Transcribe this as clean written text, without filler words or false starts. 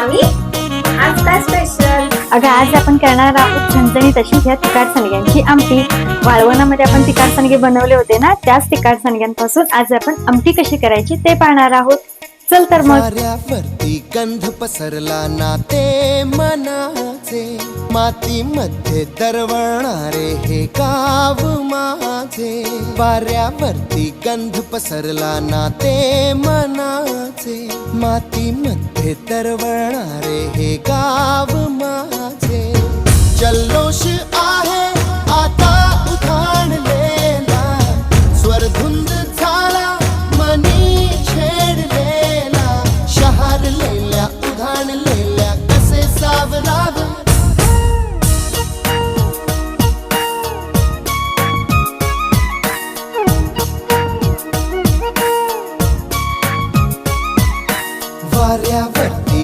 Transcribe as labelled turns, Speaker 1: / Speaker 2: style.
Speaker 1: मामी आज काय स्पेशल?
Speaker 2: अगं आज आपण करणार आहोत झणझणीत अशी ह्या तिखट सांडग्यांची आमटी. वाळवणामध्ये आपण तिखट सांडगे बनवले होते ना, त्याच तिखट सांडग्यांपासून आज आपण आमटी कशी करायची ते पाहणार आहोत. चल तर मग.
Speaker 3: वाऱ्यावरती गंध पसरला ना ते मनाचे, मातीमध्ये दरवळणारे हे गाव माझे. वाऱ्यावरती गंध पसरला ना ते मनाचे, मातीमध्ये दरवळणारे हे गाव माझे. जल्लोष